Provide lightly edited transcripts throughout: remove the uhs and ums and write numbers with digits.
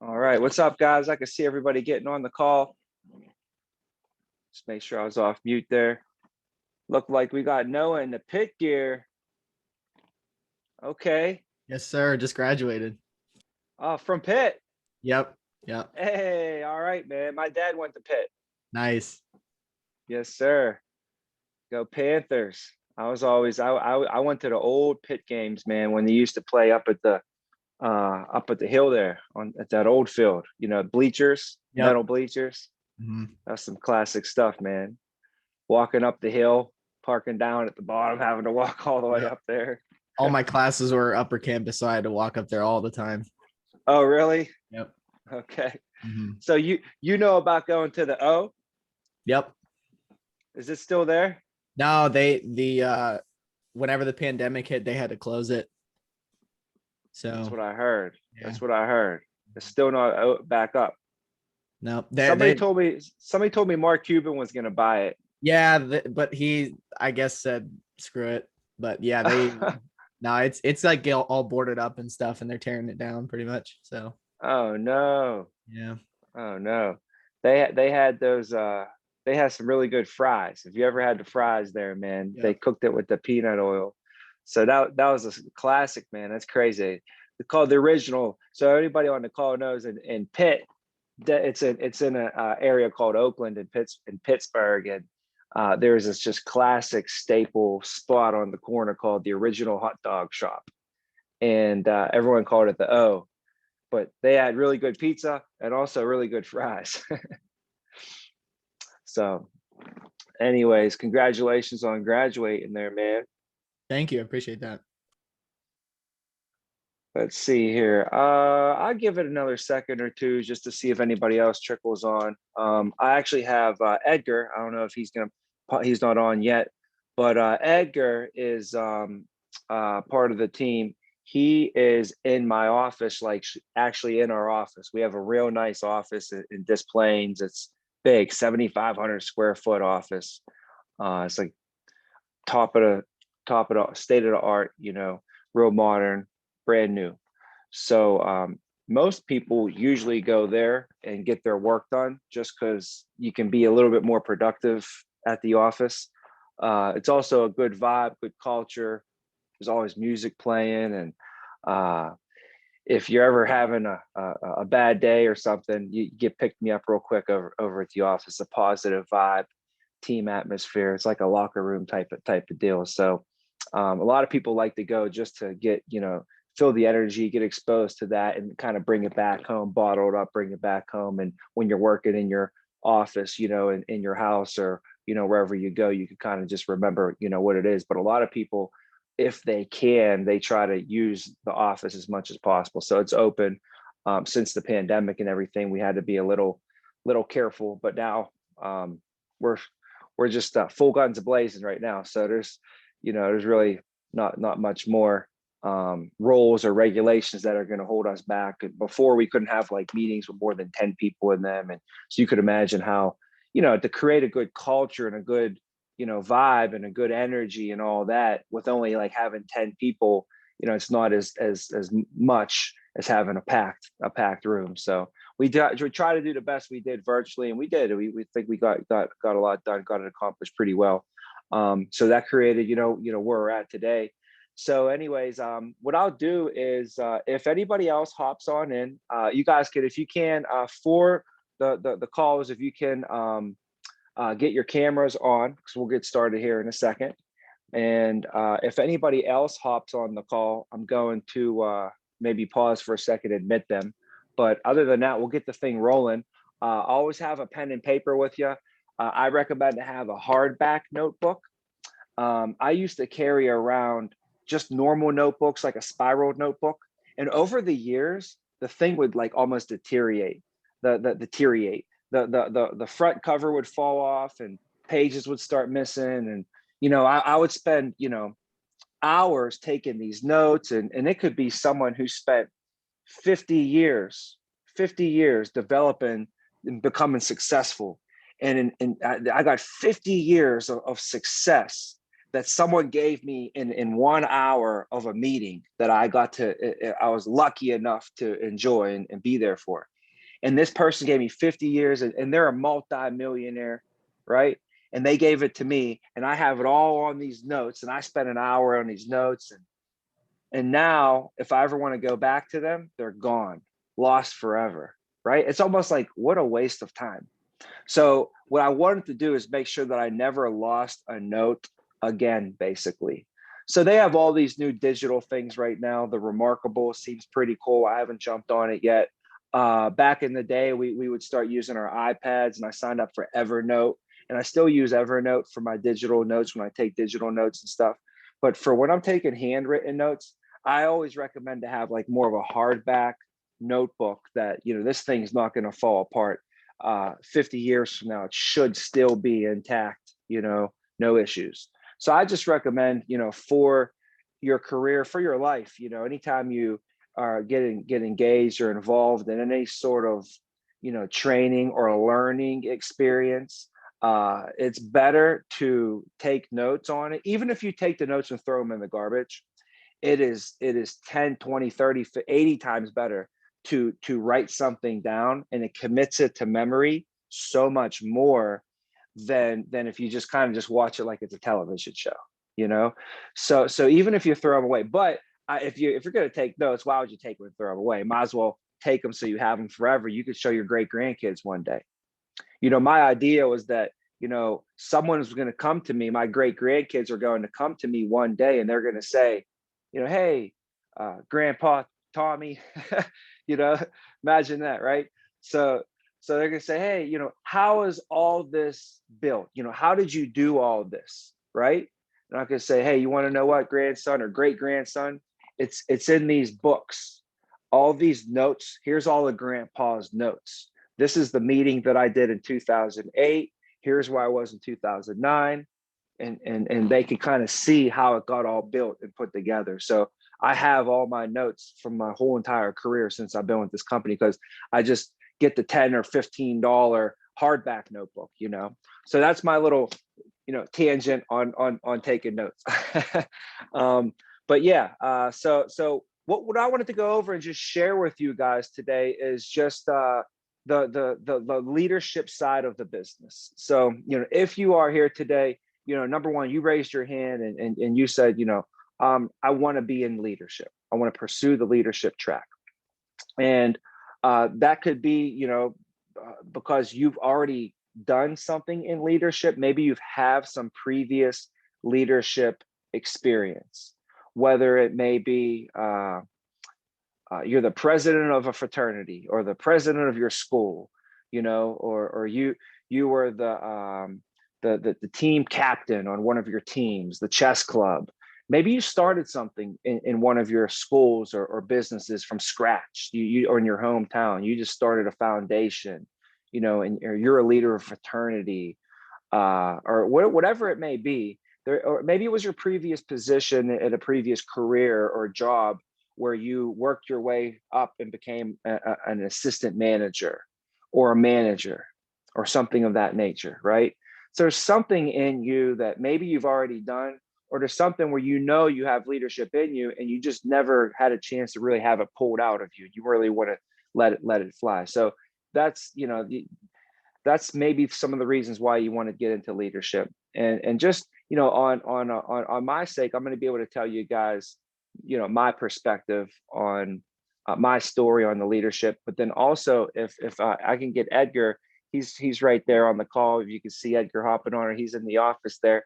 All right, what's up, guys? I can see everybody getting on the call. Just make sure I was off mute there. Look like we got Noah in the pit gear. Okay. Yes, sir. Just graduated. From Pitt. Yep. Yep. Hey, all right, man. My dad went to Pitt. Nice. Yes, sir. Go Panthers. I went to the old Pitt games, man, when they used to play up at the hill there at that old field. Bleachers, Yep. metal bleachers. Mhm. That's some classic stuff, man. Walking up the hill, parking down at the bottom, having to walk all the way Yep. up there. All my classes were upper campus, so I had to walk up there all the time. Oh, really? Yep. Okay. Mhm. So you know about going to the O? Yep. Is it still there? No, whenever the pandemic hit, they had to close it. That's So what I heard. yeah. That's what I heard. It's still not back up. No, Somebody told me Mark Cuban was gonna buy it. but he, I guess, said screw it. But yeah, no, it's like all boarded up and stuff, and they're tearing it down pretty much. So Oh no. yeah. Oh no. They had those they had some really good fries. If you ever had the fries there, man, they Yep. cooked it with the peanut oil. So that was a classic, man. That's crazy. It's called the original. So everybody on the call knows in Pitt, it's in an area called Oakland in Pittsburgh, and there's this just classic staple spot on the corner called the original hot dog shop, and everyone called it the O. But they had really good pizza and also really good fries. So, anyways, congratulations on graduating there, man. Thank you. I appreciate that. Let's see here. I'll give it another second or two just to see if anybody else trickles on. I actually have Edgar. I don't know if he's not on yet, but Edgar is part of the team. He is in my office, like actually in our office. We have a real nice office in Des Plaines. It's big, 7,500 square foot office. It's like top of the state of the art, real modern, brand new. So most people usually go there and get their work done just because you can be a little bit more productive at the office. It's also a good vibe, good culture. There's always music playing, and uh, if you're ever having a bad day or something, you get picked me up real quick over at the office. A positive vibe, team atmosphere. It's like a locker room type of deal. So a lot of people like to go just to get, feel the energy, get exposed to that, and kind of bring it back home, bottle it up, bring it back home. And when you're working in your office, in your house, or wherever you go, you can kind of just remember, what it is. But a lot of people, if they can, they try to use the office as much as possible. So it's open. Since the pandemic and everything, we had to be a little careful, but now we're just full guns blazing right now. So there's really not much more rules or regulations that are going to hold us back. Before, we couldn't have like meetings with more than 10 people in them, and so you could imagine how, to create a good culture and a good vibe and a good energy and all that with only like having 10 people, it's not as much as having a packed room. So we try to do the best we did virtually, and we did. We think we got a lot done, got it accomplished pretty well. So that created, where we're at today. So anyways, what I'll do is if anybody else hops on in, you guys could, if you can, for the calls, if you can get your cameras on, because we'll get started here in a second. And if anybody else hops on the call, I'm going to maybe pause for a second, admit them. But other than that, we'll get the thing rolling. Always have a pen and paper with you. I recommend to have a hardback notebook. I used to carry around just normal notebooks, like a spiral notebook. And over the years, the thing would like almost deteriorate. The front cover would fall off, and pages would start missing. And I would spend hours taking these notes, and it could be someone who spent 50 years 50 years developing and becoming successful, and I got 50 years of success that someone gave me in 1 hour of a meeting that I was lucky enough to enjoy and be there for. and this person gave me 50 years, and they're a multi-millionaire, right? And they gave it to me, and I have it all on these notes, and I spent an hour on these notes, and now if I ever want to go back to them, they're gone, lost forever, right? It's almost like, what a waste of time. So what I wanted to do is make sure that I never lost a note again, basically. So they have all these new digital things right now. The Remarkable seems pretty cool. I haven't jumped on it yet. Back in the day, we would start using our iPads, and I signed up for Evernote, and I still use Evernote for my digital notes when I take digital notes and stuff. But for when I'm taking handwritten notes, I always recommend to have like more of a hardback notebook that, this thing's not going to fall apart. 50 years from now, it should still be intact, no issues. So I just recommend, for your career, for your life, anytime you are get engaged or involved in any sort of, training or learning experience, it's better to take notes on it. Even if you take the notes and throw them in the garbage, it is 10, 20, 30, 80 times better to write something down, and it commits it to memory so much more than if you just kind of just watch it like it's a television show, so even if you throw them away, but if you're going to take notes, why would you take them and throw them away? Might as well take them so you have them forever. You could show your great grandkids one day. My idea was that, someone was going to come to me, my great grandkids are going to come to me one day, and they're going to say, hey, Grandpa Tommy, imagine that, right? So they're going to say, hey, how is all this built? How did you do all this, right? And I'm going to say, hey, you want to know what, grandson or great grandson? It's in these books, all these notes. Here's all of Grandpa's notes. This is the meeting that I did in 2008. Here's where I was in 2009. And they could kind of see how it got all built and put together. So I have all my notes from my whole entire career since I've been with this company, because I just get the $10 or $15 hardback notebook, So that's my little, tangent on taking notes. But yeah, so what I wanted to go over and just share with you guys today is just the leadership side of the business. So, if you are here today, number one, you raised your hand and you said, I want to be in leadership. I want to pursue the leadership track. And that could be, because you've already done something in leadership. Maybe you have some previous leadership experience, whether it may be you're the president of a fraternity or the president of your school, or you were the team captain on one of your teams, the chess club. Maybe you started something in one of your schools or businesses from scratch, or in your hometown. You just started a foundation, or you're a leader of fraternity, or whatever it may be. Or maybe it was your previous position at a previous career or job where you worked your way up and became an assistant manager or a manager or something of that nature, right? So there's something in you that maybe you've already done, or there's something where you have leadership in you and you just never had a chance to really have it pulled out of you. You really want to let it fly. So that's, that's maybe some of the reasons why you want to get into leadership. And just, on my sake, I'm going to be able to tell you guys, my perspective on my story on the leadership. But then also, if I can get Edgar, he's right there on the call. If you can see Edgar hopping on, or he's in the office there.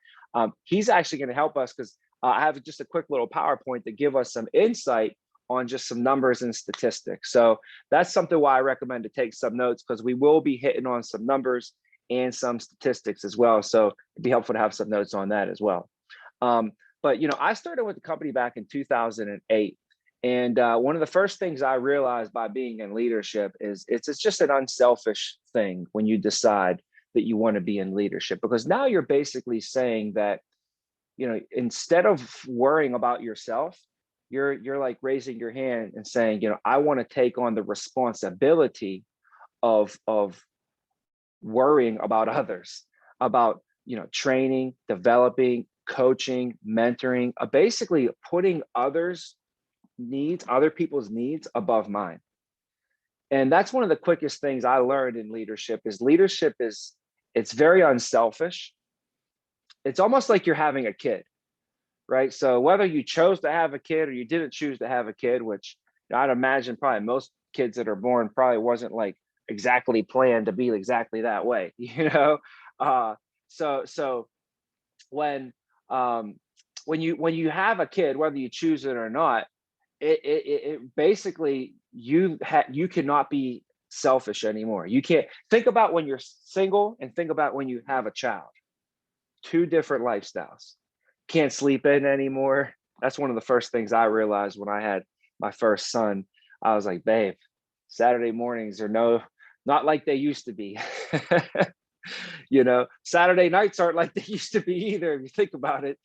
He's actually going to help us, because I have just a quick little PowerPoint to give us some insight on just some numbers and statistics. So that's something why I recommend to take some notes, because we will be hitting on some numbers and some statistics as well. So it'd be helpful to have some notes on that as well. But I started with the company back in 2008. And one of the first things I realized by being in leadership is it's just an unselfish thing when you decide that you want to be in leadership, because now you're basically saying that, instead of worrying about yourself, you're like raising your hand and saying, I want to take on the responsibility of worrying about others, about, training, developing, coaching, mentoring, basically putting other people's needs above mine. And that's one of the quickest things I learned in leadership is it's very unselfish. It's almost like you're having a kid, right? So whether you chose to have a kid or you didn't choose to have a kid, which I'd imagine probably most kids that are born probably wasn't like exactly planned to be exactly that way, you know? Uh, so when um, when you have a kid, whether you choose it or not, it basically you cannot be selfish anymore. You can't think about when you're single and think about when you have a child. Two different lifestyles. Can't sleep in anymore. That's one of the first things I realized when I had my first son. I was like, babe, Saturday mornings are not like they used to be. Saturday nights aren't like they used to be either, if you think about it,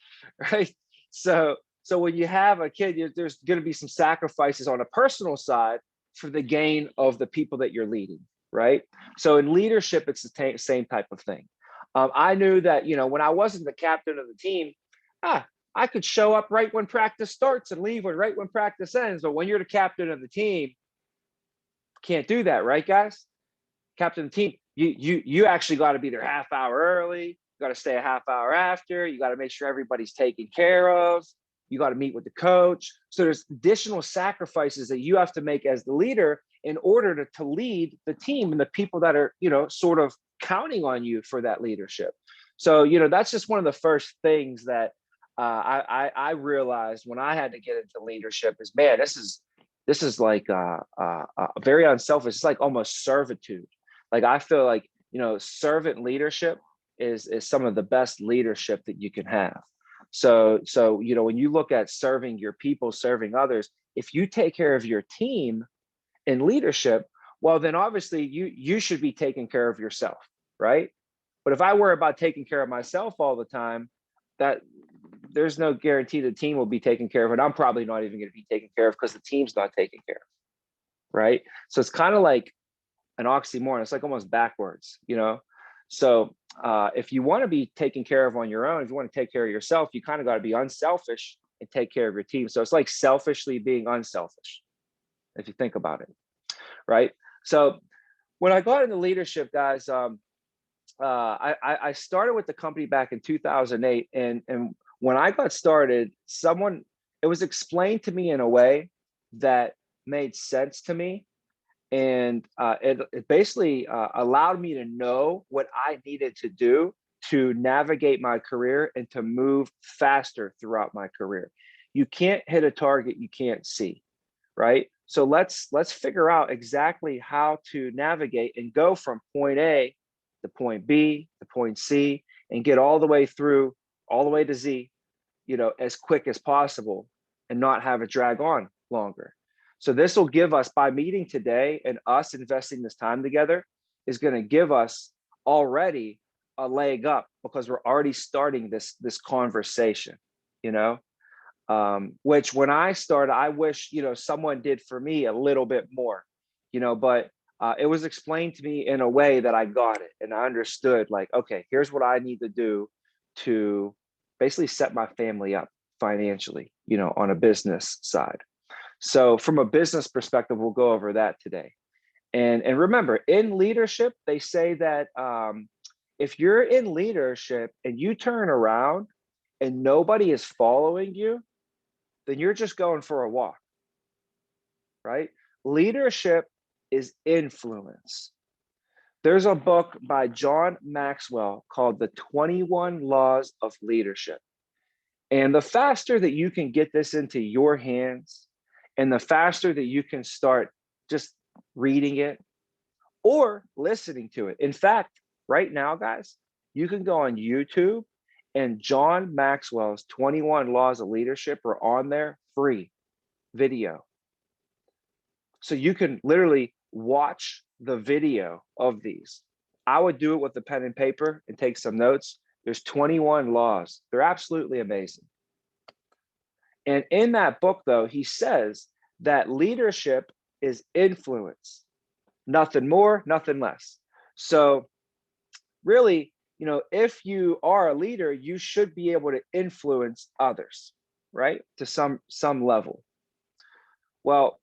right? So when you have a kid, there's going to be some sacrifices on a personal side for the gain of the people that you're leading, right? So in leadership, it's the same type of thing. I knew that, when I wasn't the captain of the team, I could show up right when practice starts and leave right when practice ends. But when you're the captain of the team, can't do that, right, guys? Captain of the team, you actually got to be there half hour early. You got to stay a half hour after. You got to make sure everybody's taken care of. You got to meet with the coach. So there's additional sacrifices that you have to make as the leader in order to lead the team and the people that are, sort of counting on you for that leadership. So, that's just one of the first things that I realized when I had to get into leadership is, man, this is like very unselfish. It's like almost servitude. Like I feel like, servant leadership is some of the best leadership that you can have. So when you look at serving your people, serving others, if you take care of your team in leadership, well, then obviously you should be taking care of yourself, right? But if I worry about taking care of myself all the time, that there's no guarantee the team will be taken care of, and I'm probably not even going to be taken care of because the team's not taken care of, right? So it's kind of like an oxymoron. It's like almost backwards, So if you want to be taken care of on your own, if you want to take care of yourself, you kind of got to be unselfish and take care of your team. So it's like selfishly being unselfish, if you think about it, right? So when I got into leadership, guys, I started with the company back in 2008, and when I got started, it was explained to me in a way that made sense to me, and it basically allowed me to know what I needed to do to navigate my career and to move faster throughout my career. You can't hit a target you can't see, right? So let's figure out exactly how to navigate and go from point A to point B to point C and get all the way to Z, as quick as possible and not have it drag on longer. So this will give us, by meeting today and us investing this time together, is going to give us already a leg up because we're already starting this conversation, which when I started, I wish, someone did for me a little bit more, but it was explained to me in a way that I got it and I understood, like, okay, here's what I need to do to basically set my family up financially, on a business side. So from a business perspective, we'll go over that today. And remember, in leadership, they say that if you're in leadership and you turn around and nobody is following you, then you're just going for a walk, right? Leadership is influence. There's a book by John Maxwell called The 21 Laws of Leadership. And the faster that you can get this into your hands, and the faster that you can start just reading it or listening to it. In fact, right now, guys, you can go on YouTube and John Maxwell's 21 Laws of Leadership are on there free video. So you can literally watch the video of these. I would do it with a pen and paper and take some notes. There's 21 laws. They're absolutely amazing. And in that book, though, he says that leadership is influence, nothing more, nothing less. So really, if you are a leader, you should be able to influence others, right? To some level. Well,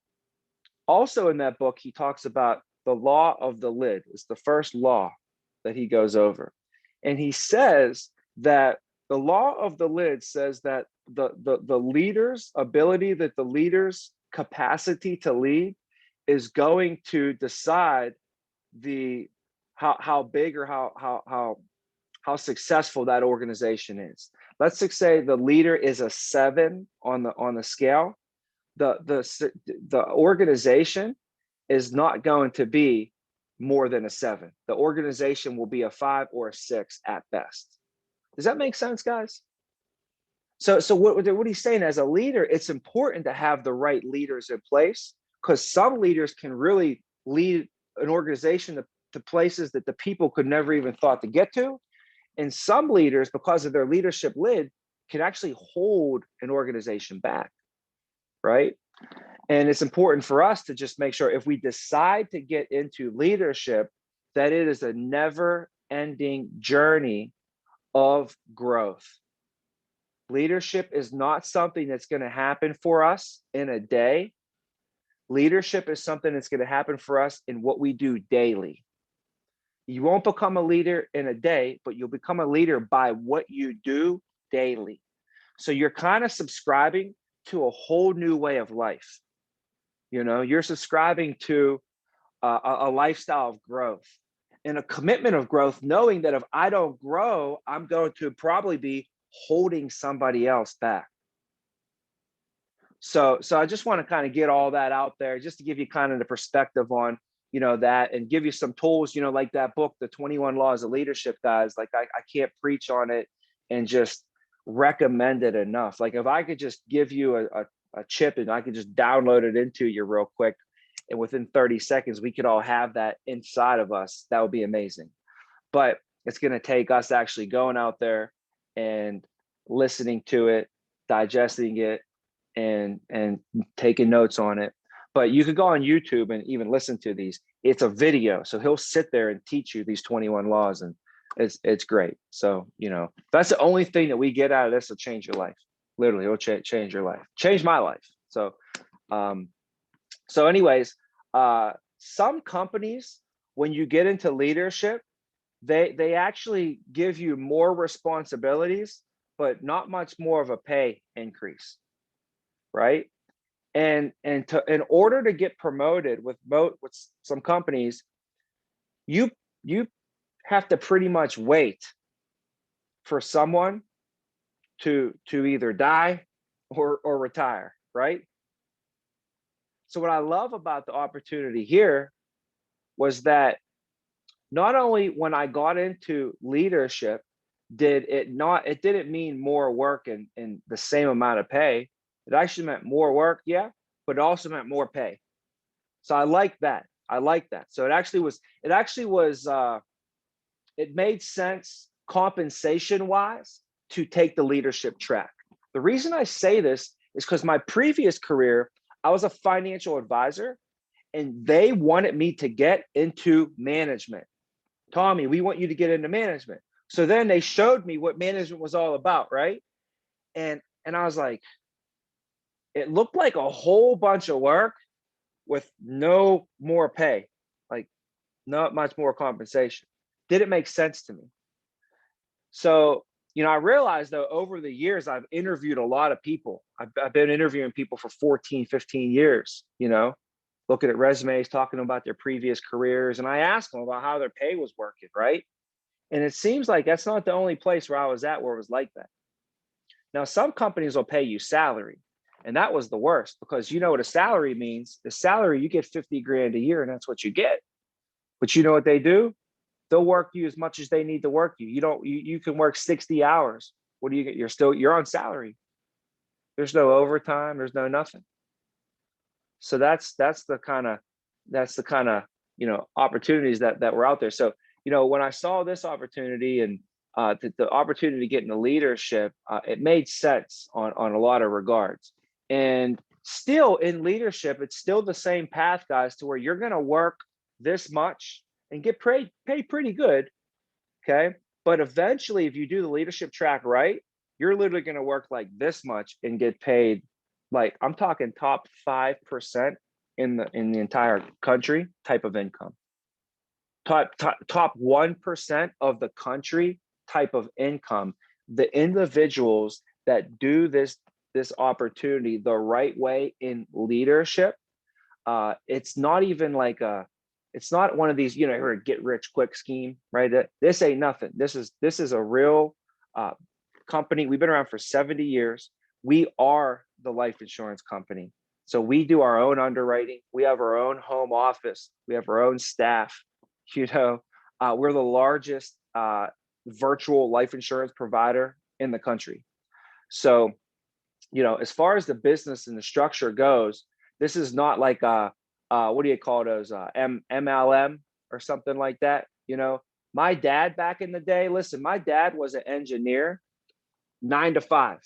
Also in that book, he talks about the law of the lid. It's the first law that he goes over. And he says that the law of the lid says that the leader's ability, that the leader's capacity to lead is going to decide the how big or how successful that organization is. Let's just say the leader is a 7 on the scale. The organization is not going to be more than a 7. The organization will be a 5 or a 6 at best. Does that make sense, guys? So what he's saying, as a leader, it's important to have the right leaders in place, because some leaders can really lead an organization to places that the people could never even thought to get to. And some leaders, because of their leadership lid, can actually hold an organization back, right? And it's important for us to just make sure, if we decide to get into leadership, that it is a never ending journey of growth. Leadership is not something that's going to happen for us in a day. Leadership is something that's going to happen for us in what we do daily. You won't become a leader in a day, but you'll become a leader by what you do daily. So you're kind of subscribing to a whole new way of life. You know, you're subscribing to a lifestyle of growth and a commitment of growth, knowing that if I don't grow, I'm going to probably be holding somebody else back. So I just want to kind of get all that out there, just to give you kind of the perspective on, you know, that, and give you some tools, you know, like that book, The 21 Laws of Leadership, guys. Like I can't preach on it and just recommend it enough. Like if I could just give you a chip and I could just download it into you real quick, and within 30 seconds, we could all have that inside of us, that would be amazing. But it's going to take us actually going out there and listening to it, digesting it, and taking notes on it. But you could go on YouTube and even listen to these. It's a video, so he'll sit there and teach you these 21 laws, and it's great. So, you know, that's the only thing that we get out of this will change your life. Literally, it'll change your life, change my life. So anyways, some companies, when you get into leadership, they actually give you more responsibilities, but not much more of a pay increase, right? And in order to get promoted with some companies, you have to pretty much wait for someone to either die or retire, right? So what I love about the opportunity here was that not only when I got into leadership it didn't mean more work and the same amount of pay. It actually meant more work, yeah, but it also meant more pay. So I like that. So it made sense compensation wise to take the leadership track. The reason I say this is because my previous career, I was a financial advisor, and they wanted me to get into management. Tommy, we want you to get into management. So then they showed me what management was all about, right? And I was like, it looked like a whole bunch of work with no more pay, like not much more compensation. Didn't make sense to me. So, you know, I realized though, over the years, I've interviewed a lot of people. I've been interviewing people for 14, 15 years, you know, looking at resumes, talking about their previous careers. And I asked them about how their pay was working, right? And it seems like that's not the only place where I was at where it was like that. Now, some companies will pay you salary, and that was the worst, because you know what a salary means. The salary, you get 50 grand a year, and that's what you get. But you know what they do? They'll work you as much as they need to work you. You can work 60 hours. What do you get? You're on salary. There's no overtime, there's no nothing. So that's the kind of you know, opportunities that were out there. So, you know, when I saw this opportunity and the opportunity to get into leadership, it made sense on a lot of regards. And still in leadership, it's still the same path, guys, to where you're going to work this much and get paid pretty good. Okay. But eventually, if you do the leadership track right, you're literally going to work like this much and get paid, like, I'm talking top 5% in the entire country type of income. Top 1% of the country type of income. The individuals that do this opportunity the right way in leadership, it's not even like it's not one of these, you know, get rich quick scheme, right? This ain't nothing. This is a real company. We've been around for 70 years. We are the life insurance company. So we do our own underwriting. We have our own home office. We have our own staff. You know, we're the largest virtual life insurance provider in the country. So, you know, as far as the business and the structure goes, this is not like what do you call those MLM or something like that. You know, my dad back in the day, listen, my dad was an engineer, 9 to 5.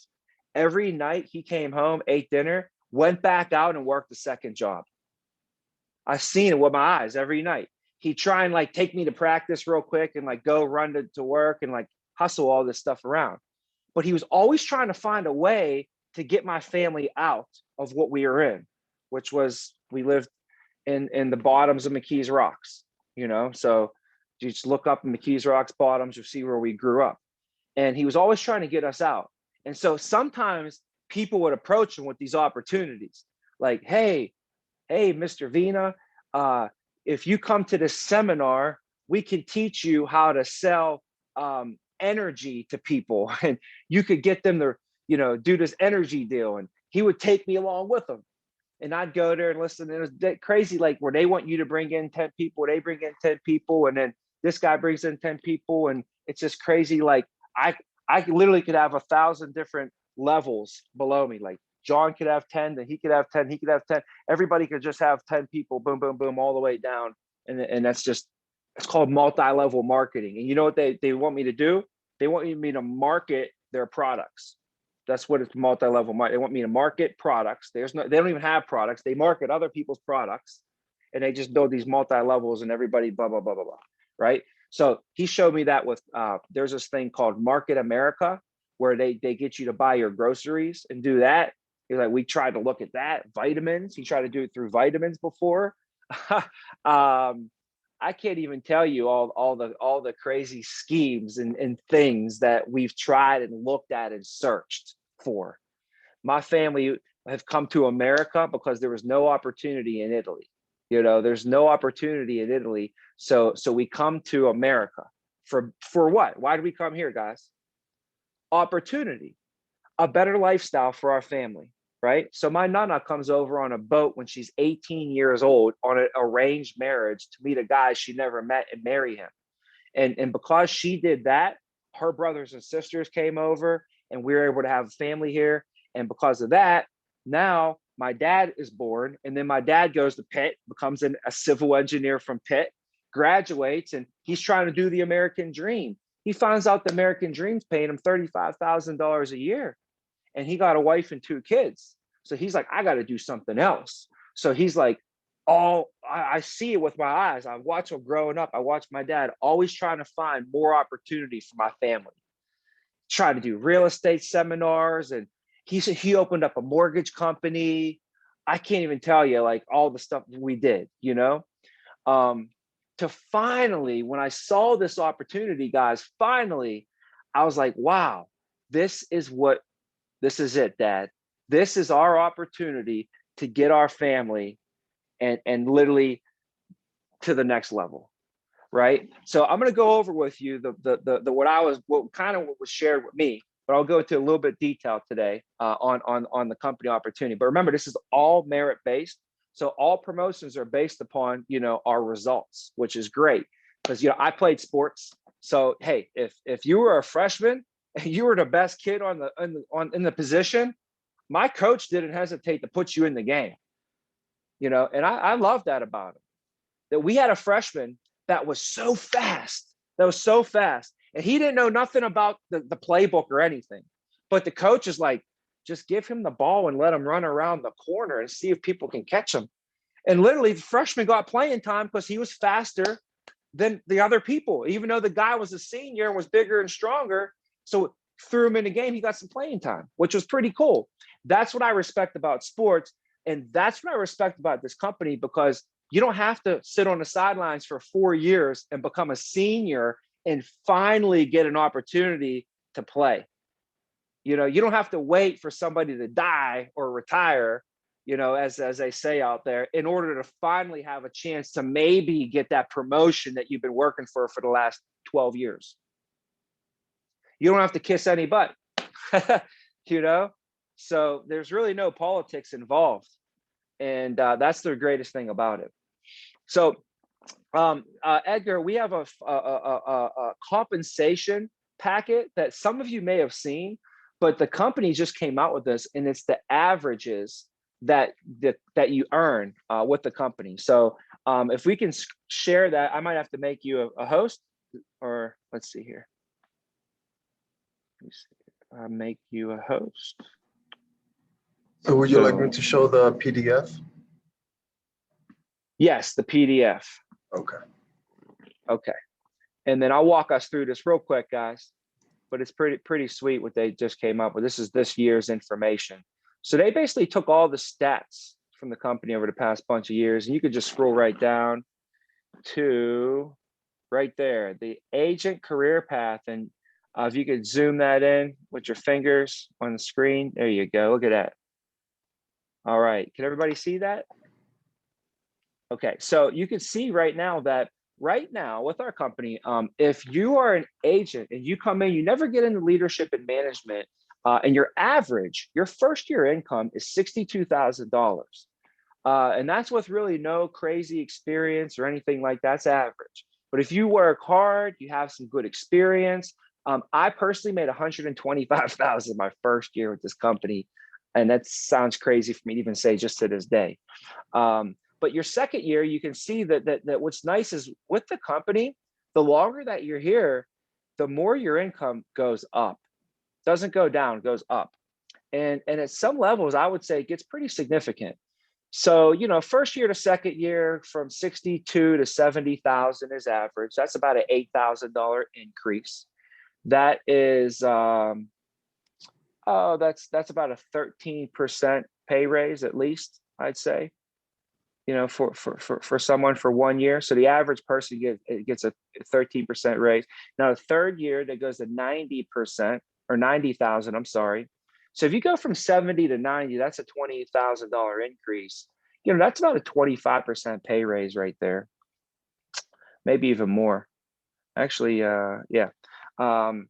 Every night he came home, ate dinner, went back out and worked the second job. I've seen it with my eyes every night. He'd try and like take me to practice real quick and like go run to work and like hustle all this stuff around. But he was always trying to find a way to get my family out of what we were in, which was we lived in the bottoms of McKees Rocks, you know. So you just look up in McKees Rocks bottoms, you'll see where we grew up. And he was always trying to get us out. And so sometimes people would approach him with these opportunities like, hey, Mr. Vina, if you come to this seminar, we can teach you how to sell energy to people, and you could get them to, you know, do this energy deal. And he would take me along with him, and I'd go there and listen. And it was crazy, like where they want you to bring in 10 people, they bring in 10 people, and then this guy brings in 10 people, and it's just crazy. Like I literally could have 1,000 different levels below me. Like John could have 10, then he could have 10, he could have 10. Everybody could just have 10 people, boom, boom, boom, all the way down. And that's just, it's called multi-level marketing. And you know what they want me to do? They want me to market their products. That's what it's multi-level market. They want me to market products. They don't even have products. They market other people's products, and they just build these multi-levels and everybody blah, blah, blah, blah, blah, right? So he showed me that with, there's this thing called Market America, where they get you to buy your groceries and do that. He's like, we tried to look at that. Vitamins, he tried to do it through vitamins before. I can't even tell you all the crazy schemes and things that we've tried and looked at and searched for. My family have come to America because there was no opportunity in Italy. You know, there's no opportunity in Italy. So we come to America for what? Why do we come here, guys? Opportunity, a better lifestyle for our family, right? So my nana comes over on a boat when she's 18 years old on an arranged marriage to meet a guy she never met and marry him. And because she did that, her brothers and sisters came over and we were able to have a family here. And because of that, now my dad is born, and then my dad goes to Pitt, becomes a civil engineer from Pitt, graduates, and he's trying to do the American dream. He finds out the American dream's paying him $35,000 a year, and he got a wife and 2 kids. So he's like, I got to do something else. So he's like, I see it with my eyes. I watch him growing up. I watch my dad always trying to find more opportunity for my family. Try to do real estate seminars, and he opened up a mortgage company. I can't even tell you like all the stuff we did, you know. To finally, when I saw this opportunity, guys, finally, I was like, wow, this is it, Dad. This is our opportunity to get our family and literally to the next level, right? So I'm going to go over with you the what was shared with me, but I'll go into a little bit detail today on the company opportunity. But remember, this is all merit based. So all promotions are based upon, you know, our results, which is great because, you know, I played sports. So, hey, if you were a freshman and you were the best kid in the position, my coach didn't hesitate to put you in the game, you know, and I love that about him, that we had a freshman that was so fast, and he didn't know nothing about the playbook or anything. But the coach is like, just give him the ball and let him run around the corner and see if people can catch him. And literally, the freshman got playing time because he was faster than the other people, even though the guy was a senior and was bigger and stronger. So threw him in the game, he got some playing time, which was pretty cool. That's what I respect about sports. And that's what I respect about this company, because you don't have to sit on the sidelines for 4 years and become a senior and finally get an opportunity to play. You know, you don't have to wait for somebody to die or retire, you know, as they say out there, in order to finally have a chance to maybe get that promotion that you've been working for the last 12 years. You don't have to kiss any butt, you know? So there's really no politics involved. And that's the greatest thing about it. So, Edgar, we have a compensation packet that some of you may have seen, but the company just came out with this, and it's the averages that you earn with the company. So if we can share that, I might have to make you a host, or let's see here. Let me see. Make you a host. So would you like me to show the PDF? Yes, the PDF. Okay. Okay. And then I'll walk us through this real quick, guys. But it's pretty sweet what they just came up with. This is this year's information. So they basically took all the stats from the company over the past bunch of years, and you could just scroll right down to right there, the agent career path. And if you could zoom that in with your fingers on the screen, there you go. Look at that. All right, can everybody see that? Okay, so you can see right now that right now with our company, if you are an agent and you come in, you never get into leadership and management, and your average, your first year income is $62,000. And that's with really no crazy experience or anything like that. That's average. But if you work hard, you have some good experience. I personally made $125,000 my first year with this company. And that sounds crazy for me to even say just to this day. But your second year, you can see that what's nice is with the company, the longer that you're here, the more your income goes up. Doesn't go down, goes up. And at some levels, I would say it gets pretty significant. So, you know, first year to second year from 62 to 70,000 is average. That's about an $8,000 increase. That is, that's about a 13% pay raise, at least, I'd say, you know, for someone for 1 year. So the average person gets a 13% raise. Now, the third year that goes to 90% or 90,000, I'm sorry. So if you go from 70 to 90, that's a $20,000 increase. You know, that's about a 25% pay raise right there. Maybe even more. Actually, yeah. And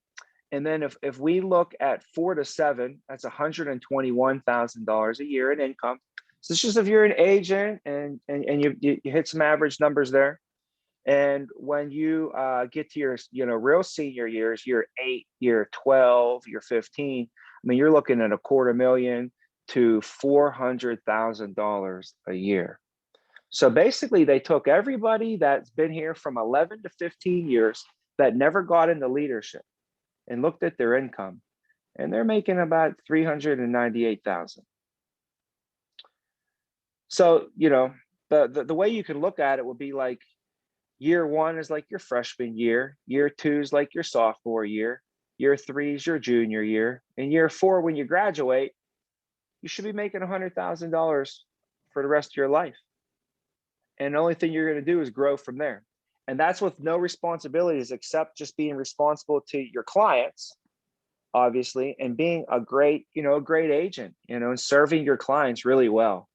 then if we look at 4 to 7, that's $121,000 a year in income. So it's just if you're an agent and you hit some average numbers there. And when you get to your, you know, real senior years, year 8, year 12, year 15, I mean, you're looking at $250,000 to $400,000 a year. So basically they took everybody that's been here from 11 to 15 years that never got into leadership and looked at their income, and they're making about $398,000. So, you know, the way you can look at it would be like year 1 is like your freshman year, year 2 is like your sophomore year, year 3 is your junior year, and year 4, when you graduate, you should be making $100,000 for the rest of your life. And the only thing you're going to do is grow from there. And that's with no responsibilities except just being responsible to your clients, obviously, and being a great, you know, a great agent, you know, and serving your clients really well.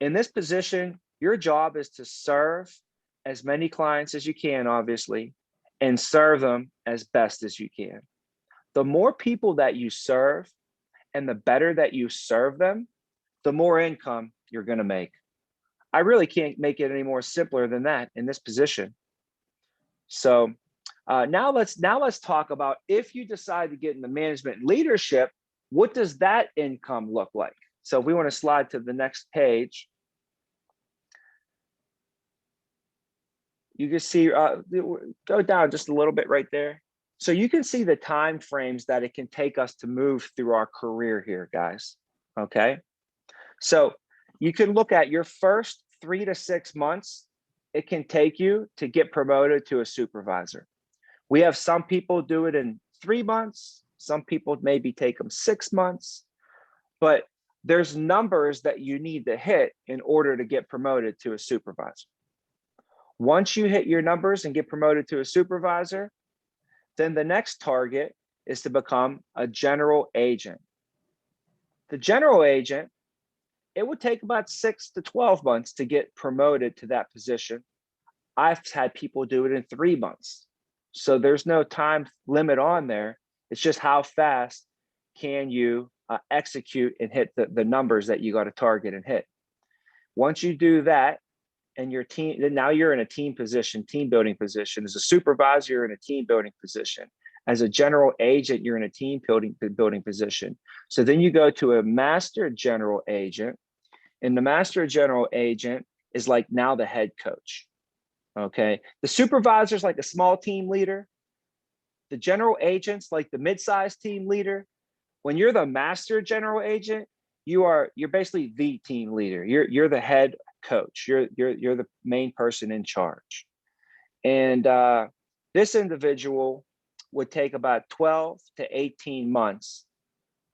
In this position, your job is to serve as many clients as you can, obviously, and serve them as best as you can. The more people that you serve and the better that you serve them, the more income you're going to make. I really can't make it any more simpler than that in this position. So now let's talk about, if you decide to get into management and leadership, what does that income look like? So if we want to slide to the next page, you can see, go down just a little bit right there. So you can see the time frames that it can take us to move through our career here, guys. Okay. So you can look at your first 3 to 6 months. It can take you to get promoted to a supervisor. We have some people do it in 3 months. Some people maybe take them 6 months. But there's numbers that you need to hit in order to get promoted to a supervisor. Once you hit your numbers and get promoted to a supervisor, then the next target is to become a general agent. The general agent, it would take about 6 to 12 months to get promoted to that position. I've had people do it in 3 months. So there's no time limit on there. It's just how fast can you execute and hit the numbers that you got to target and hit. Once you do that, and your team, then now you're in a team position, team building position. As a supervisor, you're in a team building position. As a general agent, you're in a team building position. So then you go to a master general agent, and the master general agent is like now the head coach. Okay. The supervisor is like a small team leader. The general agent's like the mid-sized team leader. When you're the master general agent, you're basically the team leader. You're the head coach. You're the main person in charge. And this individual would take about 12 to 18 months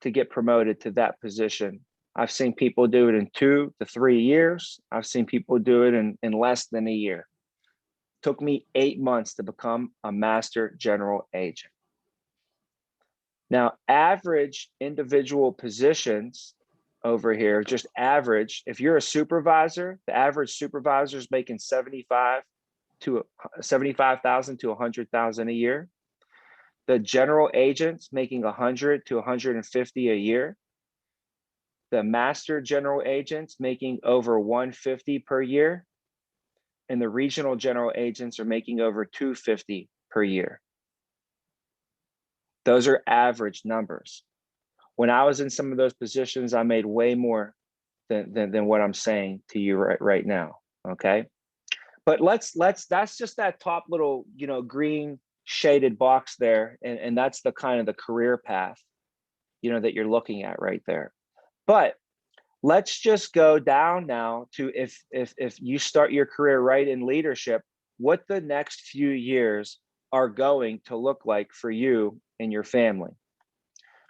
to get promoted to that position. I've seen people do it in 2 to 3 years. I've seen people do it in less than a year. It took me 8 months to become a master general agent. Now, average individual positions over here, just average, if you're a supervisor, the average supervisor is making 75,000 to 100,000 a year. The general agent's making 100 to 150 a year. The master general agent's making over 150 per year. And the regional general agents are making over 250 per year. Those are average numbers. When I was in some of those positions, I made way more than what I'm saying to you right now. Okay. But that's just that top little, green shaded box there. And that's the kind of the career path, that you're looking at right there. But let's just go down now to if you start your career right in leadership, what the next few years are going to look like for you and your family.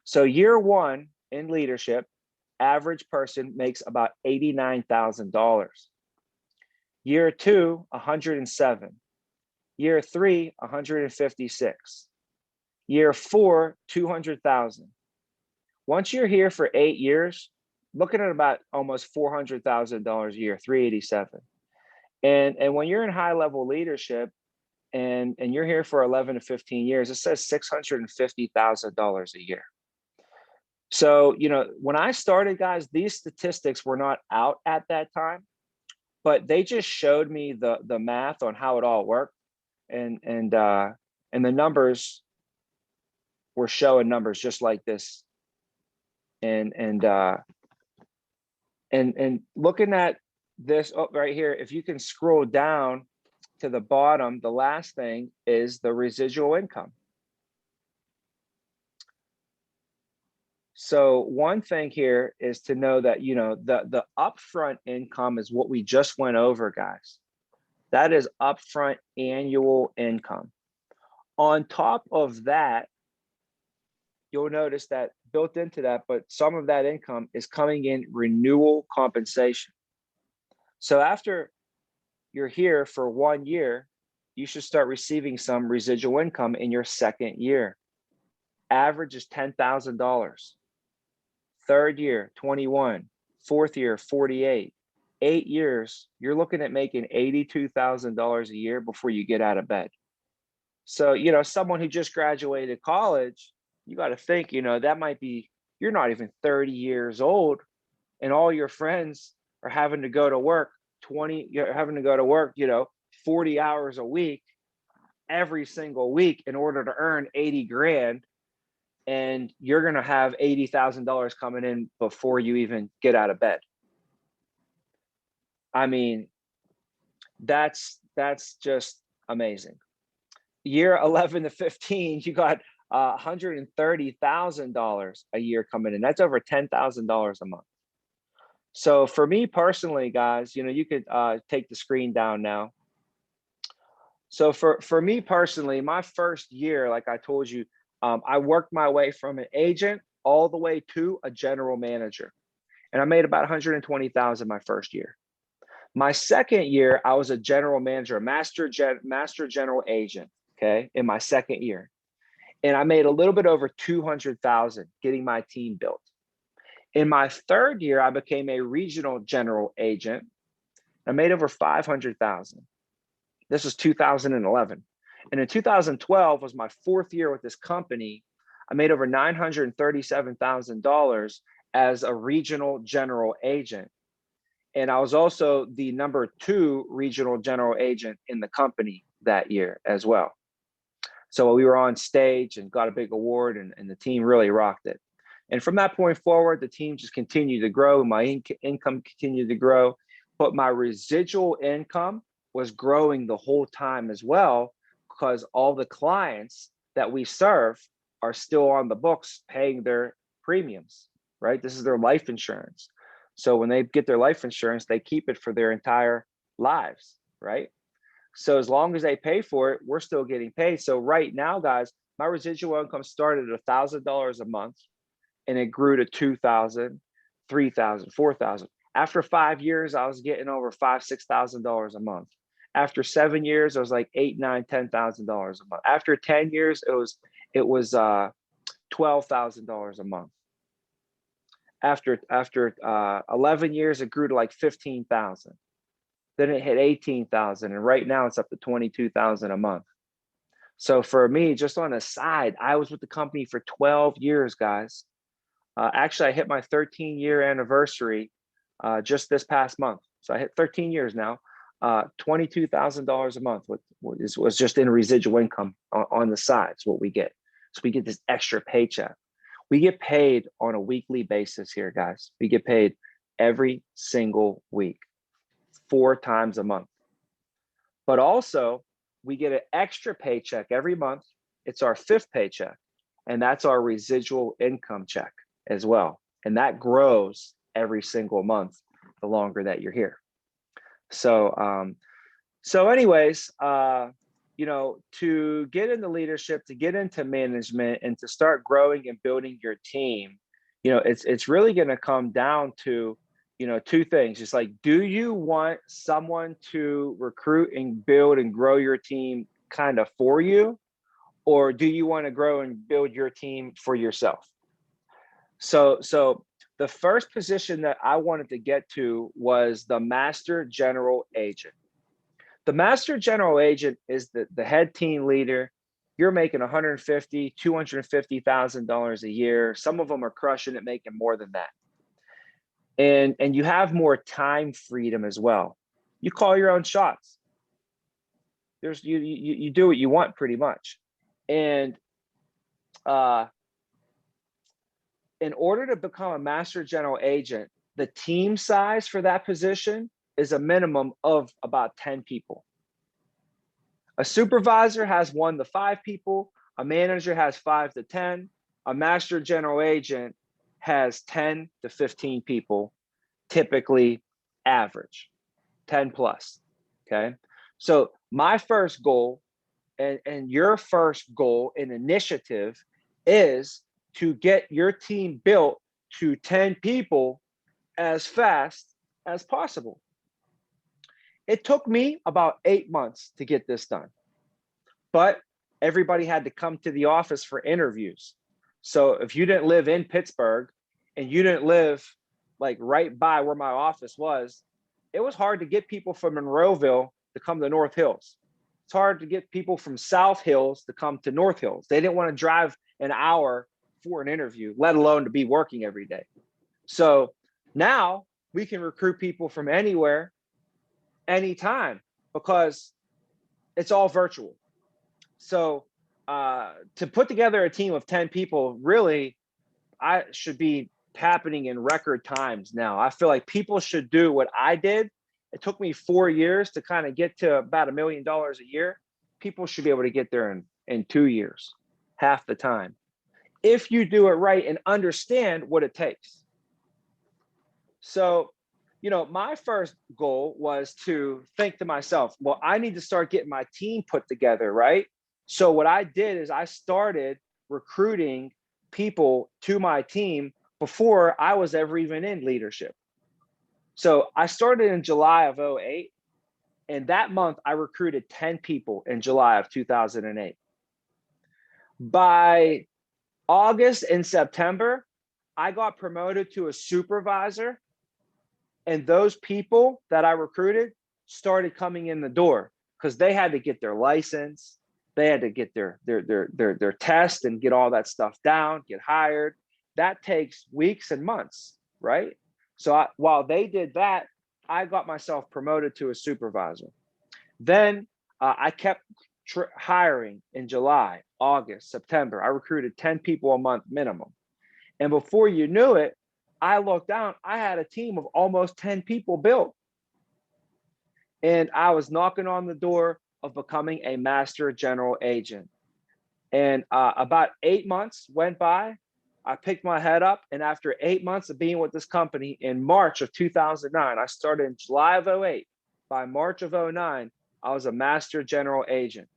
So year 1 in leadership, average person makes about $89,000. Year 2, 107. Year 3, 156. Year 4, 200,000. Once you're here for 8 years, looking at about almost $400,000 a year, 387. And when you're in high level leadership and you're here for 11 to 15 years, it says $650,000 a year. So, when I started, guys, these statistics were not out at that time, but they just showed me the math on how it all worked. And the numbers were showing numbers just like this. And looking at this right here, if you can scroll down to the bottom, the last thing is the residual income. So one thing here is to know that, the upfront income is what we just went over, guys. That is upfront annual income. On top of that, you'll notice that built into that, but some of that income is coming in renewal compensation. So after you're here for 1 year, you should start receiving some residual income in your second year. Average is $10,000. Third year, 21. Fourth year, 48. 8 years, you're looking at making $82,000 a year before you get out of bed. So, someone who just graduated college, you got to think, that might be, you're not even 30 years old and all your friends are having to go to work 40 hours a week, every single week in order to earn 80 grand. And you're going to have $80,000 coming in before you even get out of bed. I mean, that's just amazing. Year 11 to 15, you got $130,000 a year coming in. That's over $10,000 a month. So for me personally, guys, you could take the screen down now. So for me personally, my first year, like I told you, I worked my way from an agent all the way to a general manager. and I made about 120,000 my first year. My second year, I was a general manager, a master general agent, okay, in my second year. And I made a little bit over 200,000 getting my team built. In my third year, I became a regional general agent. I made over 500,000. This was 2011. And in 2012 was my fourth year with this company. I made over $937,000 as a regional general agent. And I was also the number 2 regional general agent in the company that year as well. So we were on stage and got a big award, and the team really rocked it. And from that point forward, the team just continued to grow. My income continued to grow, but my residual income was growing the whole time as well, because all the clients that we serve are still on the books paying their premiums, right? This is their life insurance. So when they get their life insurance, they keep it for their entire lives, right? So as long as they pay for it, we're still getting paid. So right now, guys, my residual income started at $1,000 a month, and it grew to 2,000, 3,000, 4,000. After 5 years, I was getting over $5,000, $6,000 a month. After 7 years, it was like $8,000, $9,000, $10,000 a month. After 10 years, it was $12,000 a month. After 11 years, it grew to like 15,000. Then it hit 18,000, and right now it's up to 22,000 a month. So for me, just on a side, I was with the company for 12 years, guys. Actually, I hit my 13-year anniversary just this past month. So I hit 13 years now. $22,000 a month was just in residual income on the side. It's what we get. So we get this extra paycheck. We get paid on a weekly basis here, guys. We get paid every single week, 4 times a month. But also, we get an extra paycheck every month. It's our 5th paycheck, and that's our residual income check as well. And that grows every single month the longer that you're here. So, anyways, you know, to get into leadership, to get into management, and to start growing and building your team, you know, it's really going to come down to, you know, 2 things. It's like, do you want someone to recruit and build and grow your team kind of for you, or do you want to grow and build your team for yourself? So the first position that I wanted to get to was the master general agent. The master general agent is the head team leader. You're making $150,000, $250,000 a year. Some of them are crushing it, making more than that. And you have more time freedom as well. You call your own shots. You do what you want pretty much. And in order to become a master general agent, the team size for that position is a minimum of about 10 people. A supervisor has 1 to 5 people. A manager has 5 to 10. A master general agent has 10 to 15 people, typically average, 10 plus, okay? So my first goal and your first goal and initiative is to get your team built to 10 people as fast as possible. It took me about 8 months to get this done, but everybody had to come to the office for interviews. So if you didn't live in Pittsburgh and you didn't live like right by where my office was, it was hard to get people from Monroeville to come to North Hills. It's hard to get people from South Hills to come to North Hills. They didn't want to drive an hour for an interview, let alone to be working every day. So now we can recruit people from anywhere, anytime, because it's all virtual. So to put together a team of 10 people, really, I should be happening in record times now. I feel like people should do what I did. It took me 4 years to kind of get to about $1 million a year. People should be able to get there in 2 years, half the time, if you do it right and understand what it takes. So, you know, my first goal was to think to myself, well, I need to start getting my team put together, right? So what I did is I started recruiting people to my team before I was ever even in leadership. So I started in July of 08. And that month, I recruited 10 people in July of 2008. By August and September, I got promoted to a supervisor. And those people that I recruited started coming in the door because they had to get their license. They had to get their test and get all that stuff down, get hired. That takes weeks and months, right? So while they did that, I got myself promoted to a supervisor. Then I kept hiring in July, August, September. I recruited 10 people a month minimum. And before you knew it, I looked down, I had a team of almost 10 people built. And I was knocking on the door of becoming a master general agent. And about 8 months went by. I picked my head up. And after 8 months of being with this company in March of 2009, I started in July of 08. By March of 09, I was a master general agent.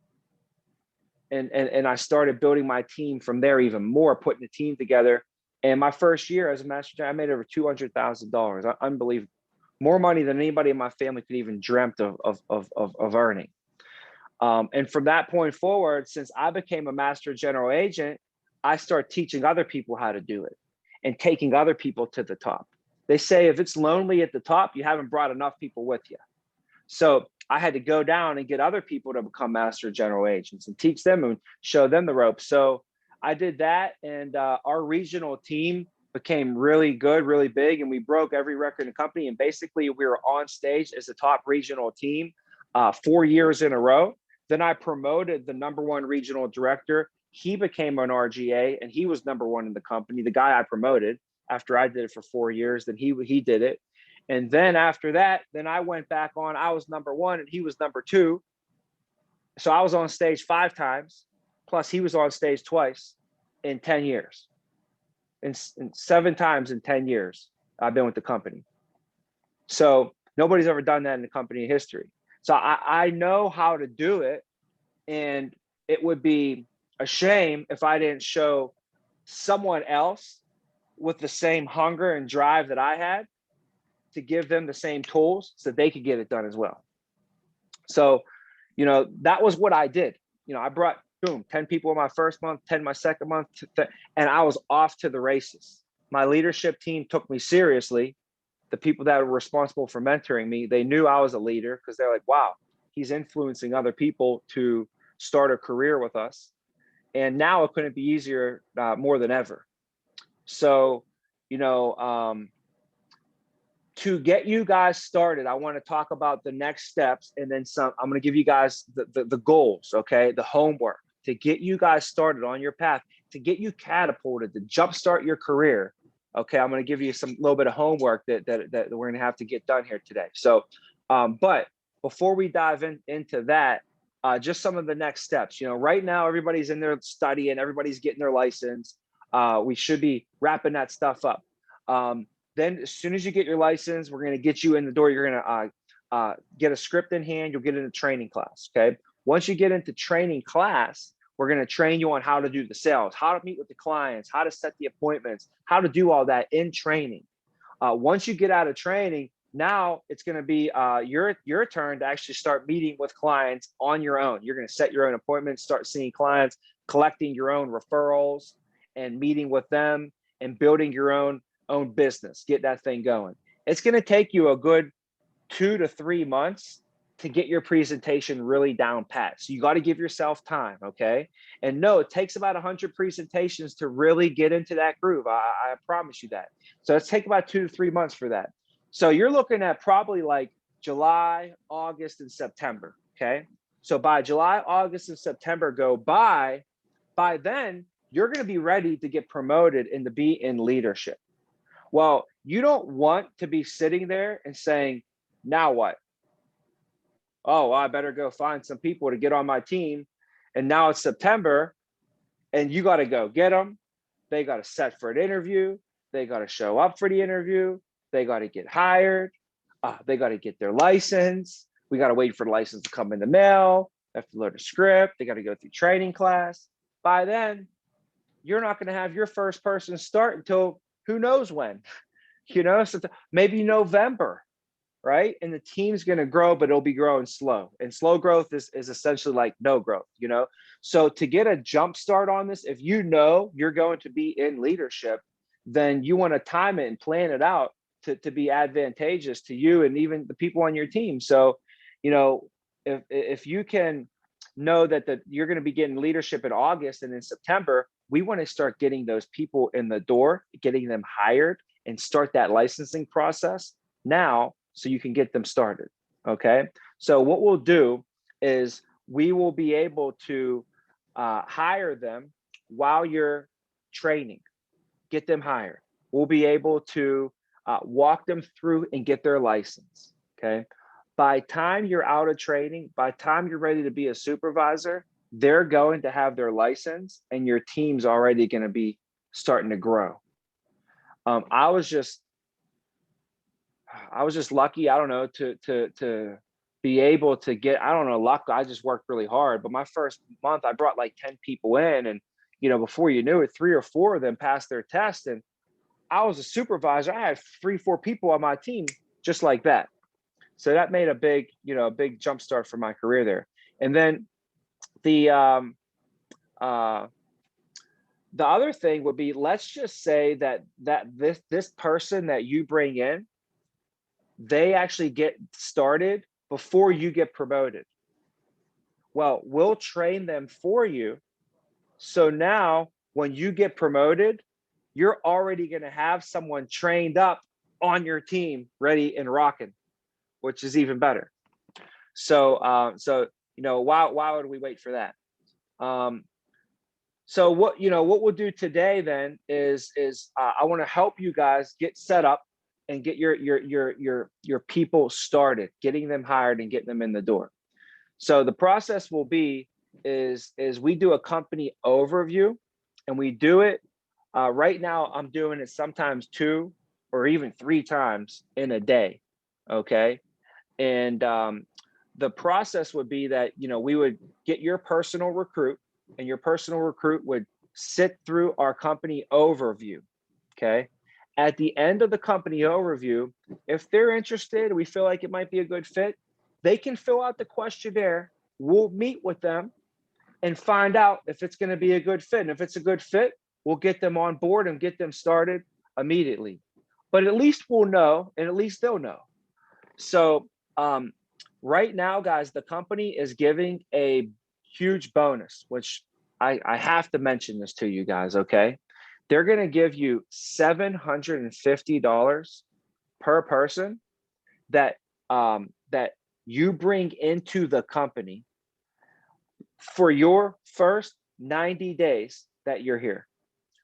And I started building my team from there even more, putting a team together. And my first year as a master general, I made over $200,000. Unbelievable. More money than anybody in my family could even dreamt of earning. And from that point forward, since I became a master general agent, I start teaching other people how to do it and taking other people to the top. They say if it's lonely at the top, you haven't brought enough people with you. So I had to go down and get other people to become master general agents and teach them and show them the ropes. So I did that, and our regional team became really good, really big, and we broke every record in the company. And basically, we were on stage as the top regional team 4 years in a row. Then I promoted the #1 regional director. He became an RGA, and he was #1 in the company. The guy I promoted after I did it for 4 years, then he did it. And then after that, then I went back on. I was #1 and he was #2. So I was on stage 5 times. Plus he was on stage twice in 10 years. And 7 times in 10 years, I've been with the company. So nobody's ever done that in the company history. So I know how to do it. And it would be a shame if I didn't show someone else with the same hunger and drive that I had to give them the same tools so they could get it done as well. So, that was what I did. I brought, boom, 10 people in my first month, 10 my second month, and I was off to the races. My leadership team took me seriously. The people that were responsible for mentoring me, they knew I was a leader because they're like, wow, he's influencing other people to start a career with us. And now it couldn't be easier more than ever. So, to get you guys started, I want to talk about the next steps and then some. I'm going to give you guys the goals, okay? The homework to get you guys started on your path, to get you catapulted, to jumpstart your career. Okay, I'm going to give you some little bit of homework that we're going to have to get done here today. So, but before we dive into that, just some of the next steps. Right now everybody's in there studying, everybody's getting their license. We should be wrapping that stuff up. Then as soon as you get your license, we're going to get you in the door. You're going to get a script in hand. You'll get into training class. Okay. Once you get into training class, we're going to train you on how to do the sales, how to meet with the clients, how to set the appointments, how to do all that in training. Once you get out of training, now it's going to be your turn to actually start meeting with clients on your own. You're going to set your own appointments, start seeing clients, collecting your own referrals and meeting with them and building your own business, get that thing going. It's going to take you a good 2 to 3 months to get your presentation really down pat. So you got to give yourself time. Okay. And no, it takes about 100 presentations to really get into that groove. I promise you that. So let's take about 2 to 3 months for that. So you're looking at probably like July, August, and September. Okay. So by July, August, and September go by then you're going to be ready to get promoted and to be in leadership. Well, you don't want to be sitting there and saying, now what? Oh, well, I better go find some people to get on my team. And now it's September and you got to go get them. They got to set for an interview. They got to show up for the interview. They got to get hired. They got to get their license. We got to wait for the license to come in the mail. They have to learn a script. They got to go through training class. By then, you're not going to have your first person start until who knows when, so maybe November, right? And the team's going to grow, but it'll be growing slow. And slow growth is essentially like no growth, So to get a jump start on this, if you know you're going to be in leadership, then you want to time it and plan it out to be advantageous to you and even the people on your team. So, if you can know that you're going to be getting leadership in August and in September, we want to start getting those people in the door, getting them hired, and start that licensing process now so you can get them started. Okay. So what we'll do is we will be able to hire them while you're training, get them hired. We'll be able to walk them through and get their license. Okay. By time you're out of training, by time you're ready to be a supervisor, they're going to have their license and your team's already going to be starting to grow. I was just lucky, I don't know, to be able to get, I don't know, luck. I just worked really hard. But my first month, I brought like 10 people in, and before you knew it, 3 or 4 of them passed their test, and I was a supervisor. I had 3, 4 people on my team just like that. So that made a big jump start for my career there. And then the other thing would be, let's just say that this person that you bring in, they actually get started before you get promoted. Well, we'll train them for you. So now when you get promoted, you're already going to have someone trained up on your team, ready and rocking, which is even better. So, why would we wait for that? So what we'll do today then is I want to help you guys get set up and get your people started, getting them hired and getting them in the door. So the process will be is we do a company overview, and we do it right now. I'm doing it sometimes 2 or even 3 times in a day. Okay. And the process would be that, we would get your personal recruit, and your personal recruit would sit through our company overview. Okay. At the end of the company overview, if they're interested, we feel like it might be a good fit, they can fill out the questionnaire. We'll meet with them and find out if it's going to be a good fit. And if it's a good fit, we'll get them on board and get them started immediately. But at least we'll know, and at least they'll know. So right now, guys, the company is giving a huge bonus, which I have to mention this to you guys, okay? They're going to give you $750 per person that you bring into the company for your first 90 days that you're here.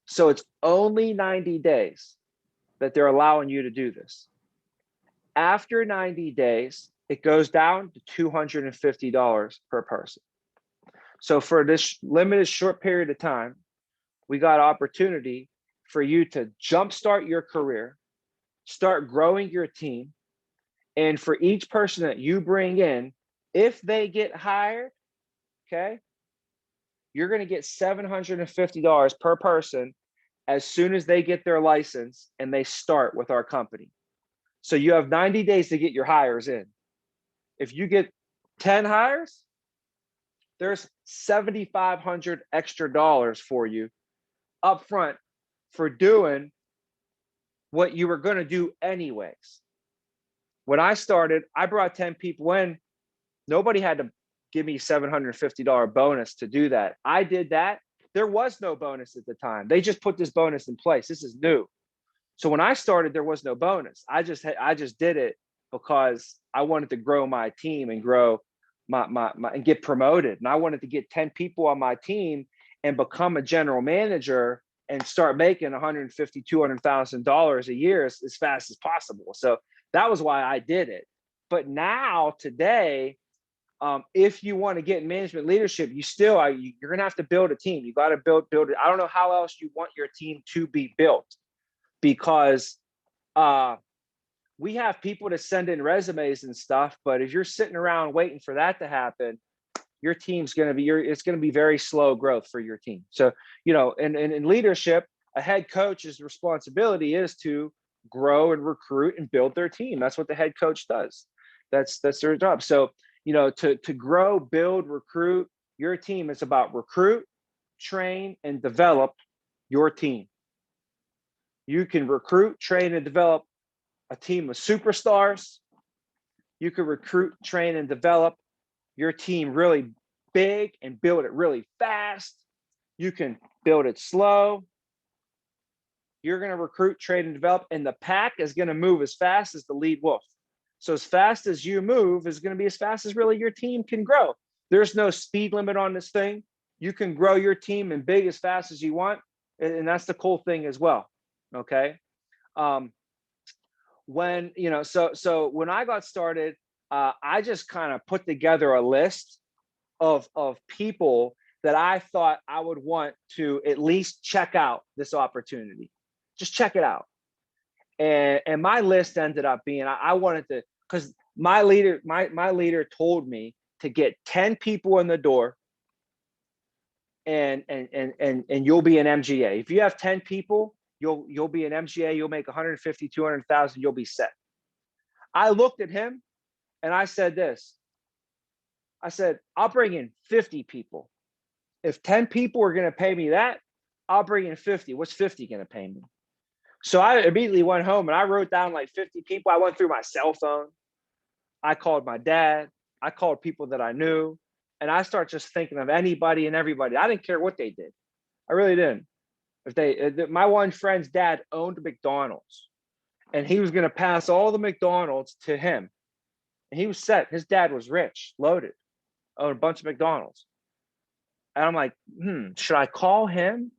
So it's only 90 days that they're allowing you to do this. After 90 days, it goes down to $250 per person. So for this limited short period of time, we got opportunity for you to jumpstart your career, start growing your team. And for each person that you bring in, if they get hired, okay, you're going to get $750 per person as soon as they get their license and they start with our company. So you have 90 days to get your hires in. If you get 10 hires, there's $7,500 extra dollars for you up front for doing what you were going to do anyways. When I started, I brought 10 people in. Nobody had to give me $750 bonus to do that. I did that. There was no bonus at the time. They just put this bonus in place. This is new. So when I started, there was no bonus. I just did it because I wanted to grow my team and grow my and get promoted. And I wanted to get 10 people on my team and become a general manager and start making $150,000, $200,000 a year as fast as possible. So that was why I did it. But now today, if you want to get management leadership, you're going to have to build a team. You got to build it. I don't know how else you want your team to be built, because we have people to send in resumes and stuff. But if you're sitting around waiting for that to happen, your team's going to be, it's going to be very slow growth for your team. So, in leadership, a head coach's responsibility is to grow and recruit and build their team. That's what the head coach does. That's their job. So, to grow, build, recruit your team, it's about recruit, train, and develop your team. You can recruit, train, and develop a team of superstars. You can recruit, train, and develop your team really big and build it really fast. You can build it slow. You're going to recruit, train, and develop, and the pack is going to move as fast as the lead wolf. So as fast as you move is going to be as fast as really your team can grow. There's no speed limit on this thing. You can grow your team and big as fast as you want. And that's the cool thing as well. Okay. When, so when I got started, I just kind of put together a list of people that I thought I would want to at least check out this opportunity. Just check it out. And my list ended up being, I wanted to, because my leader told me to get 10 people in the door and you'll be an MGA. If you have 10 people, you'll be an MGA, you'll make 150, 200,000, you'll be set. I looked at him and I said this. I said, I'll bring in 50 people. If 10 people are going to pay me that, I'll bring in 50. What's 50 going to pay me? So I immediately went home and I wrote down like 50 people. I went through my cell phone. I called my dad. I called people that I knew. And I started just thinking of anybody and everybody. I didn't care what they did. I really didn't. My one friend's dad owned McDonald's and he was going to pass all the McDonald's to him. And he was set. His dad was rich, loaded, owned a bunch of McDonald's. And I'm like, should I call him?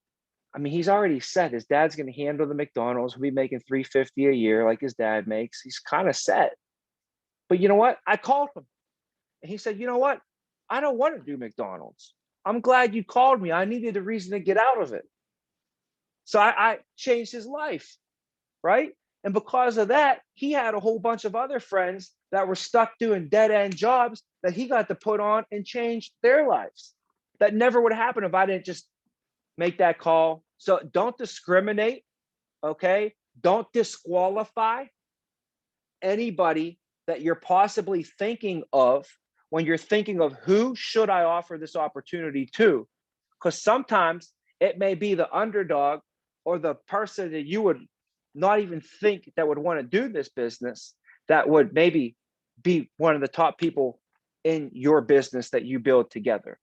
I mean, he's already set. His dad's going to handle the McDonald's. He'll be making $350 a year like his dad makes. He's kind of set. But you know what? I called him. And he said, you know what? I don't want to do McDonald's. I'm glad you called me. I needed a reason to get out of it. So I changed his life, right? And because of that, he had a whole bunch of other friends that were stuck doing dead-end jobs that he got to put on and change their lives. That never would happen if I didn't just make that call. So don't discriminate, okay? Don't disqualify anybody that you're possibly thinking of when you're thinking of who should I offer this opportunity to? Because sometimes it may be the underdog or the person that you would not even think that would want to do this business that would maybe be one of the top people in your business that you build together.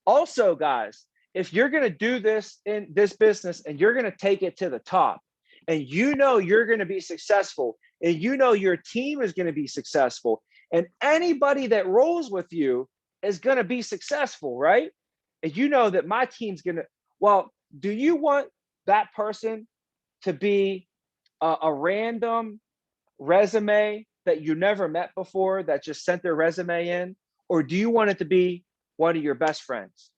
Also, guys, if you're going to do this in this business and you're going to take it to the top and you're going to be successful and your team is going to be successful and anybody that rolls with you is going to be successful, right? And you know that my team's going to, well, do you want that person to be a random resume that you never met before that just sent their resume in? Or do you want it to be one of your best friends?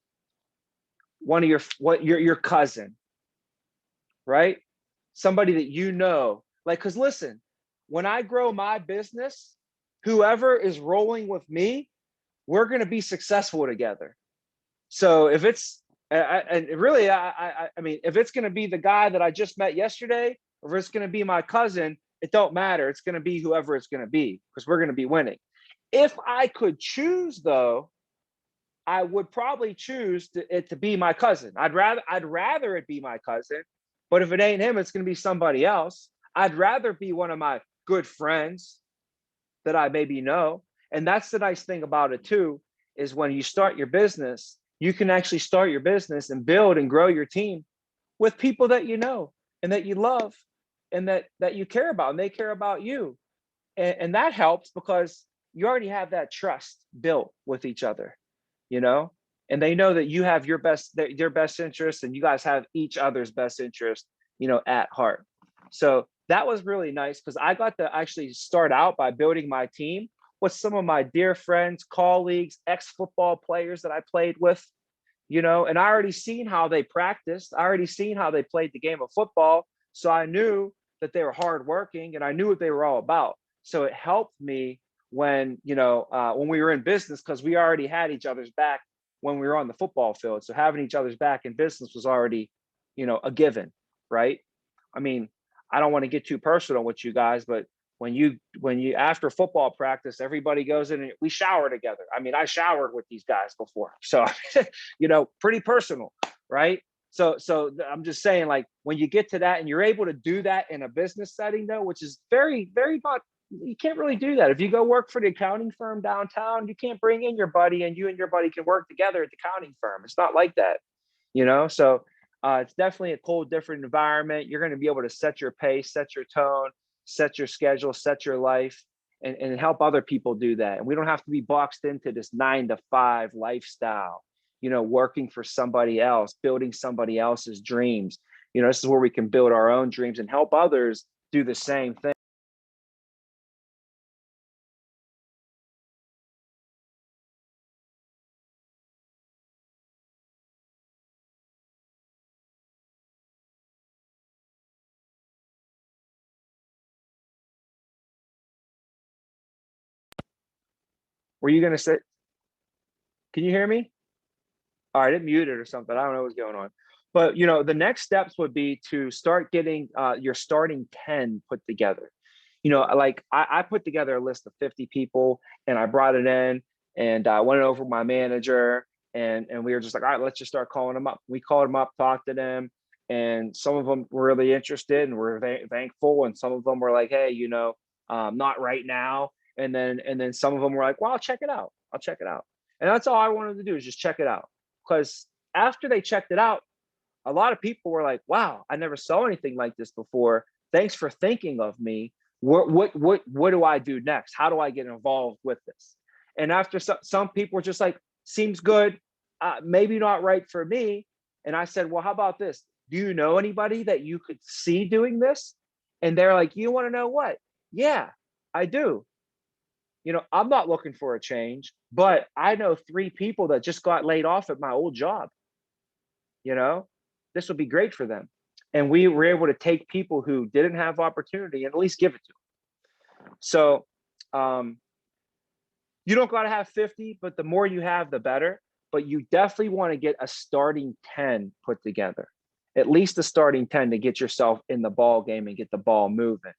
One of your cousin, right? Somebody that you know, like, because listen, when I grow my business, whoever is rolling with me, we're going to be successful together. So if it's, and really, I mean, if it's going to be the guy that I just met yesterday, or if it's going to be my cousin, it don't matter. It's going to be whoever it's going to be because we're going to be winning. If I could choose, though, I would probably choose it to be my cousin. I'd rather it be my cousin, but if it ain't him, it's going to be somebody else. I'd rather be one of my good friends that I maybe know. And that's the nice thing about it too, is when you start your business, you can actually start your business and build and grow your team with people that you know and that you love and that you care about and they care about you. And that helps because you already have that trust built with each other. And they know that you have your best interest and you guys have each other's best interest, at heart. So that was really nice because I got to actually start out by building my team with some of my dear friends, colleagues, ex-football players that I played with, and I already seen how they practiced. I already seen how they played the game of football. So I knew that they were hardworking and I knew what they were all about. So it helped me when we were in business because we already had each other's back when we were on the football field. So having each other's back in business was already, a given, right? I mean, I don't want to get too personal with you guys, but when you after football practice, everybody goes in and we shower together. I mean, I showered with these guys before, so pretty personal, right? So I'm just saying, like, when you get to that and you're able to do that in a business setting, though, which is very, very not, you can't really do that. If you go work for the accounting firm downtown, you can't bring in your buddy and you and your buddy can work together at the accounting firm. It's not like that, So it's definitely a cool, different environment. You're going to be able to set your pace, set your tone, set your schedule, set your life, and help other people do that. And we don't have to be boxed into this 9-to-5 lifestyle, working for somebody else, building somebody else's dreams. This is where we can build our own dreams and help others do the same thing. Were you going to say, can you hear me? All right, it muted or something. I don't know what's going on. But, the next steps would be to start getting your starting 10 put together. Like I put together a list of 50 people and I brought it in and I went over with my manager and we were just like, all right, let's just start calling them up. We called them up, talked to them, and some of them were really interested and were thankful. And some of them were like, hey, not right now. And then some of them were like, well, I'll check it out. I'll check it out. And that's all I wanted to do is just check it out. Because after they checked it out, a lot of people were like, wow, I never saw anything like this before. Thanks for thinking of me. What do I do next? How do I get involved with this? And after some people were just like, seems good, maybe not right for me. And I said, well, how about this? Do you know anybody that you could see doing this? And they're like, you want to know what? Yeah, I do. I'm not looking for a change, but I know 3 people that just got laid off at my old job. This would be great for them. And we were able to take people who didn't have opportunity and at least give it to them. So you don't got to have 50, but the more you have, the better. But you definitely want to get a starting 10 put together, at least a starting 10 to get yourself in the ball game and get the ball moving.